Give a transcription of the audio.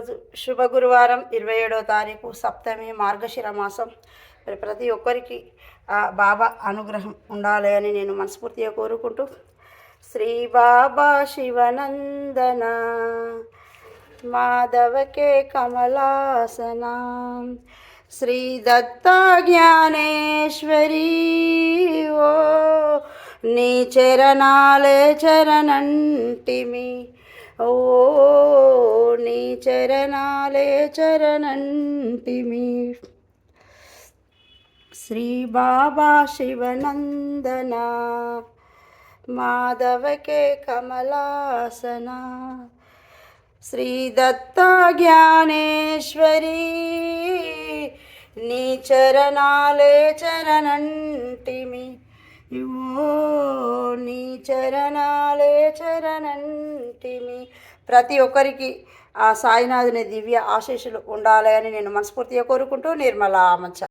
ఈరోజు శుభ గురువారం 27వ తారీఖు సప్తమి మార్గశిర మాసం. ప్రతి ఒక్కరికి బాబా అనుగ్రహం ఉండాలి అని నేను మనస్ఫూర్తిగా కోరుకుంటూ, శ్రీ బాబా శివనందన మాధవకే కమలాసన శ్రీ దత్తా జ్ఞానేశ్వరి ఓ నీ చరణాలే చరణంటిమి, ఓ నీ చరణాలే చరణంటిమి. శ్రీ బాబా శివనందన మాధవకే కమలాసన శ్రీ దత్తా జ్ఞానేశ్వరి నీ చరణాలే చరణంటిమి, ఓ నీ చరణాలే చరణంటిమి. ప్రతి ఒక్కరికి ఆ సాయినాథుని దివ్య ఆశీస్సులు ఉండాలి అని నేను మనస్ఫూర్తిగా కోరుకుంటూ, నిర్మలా మంచ.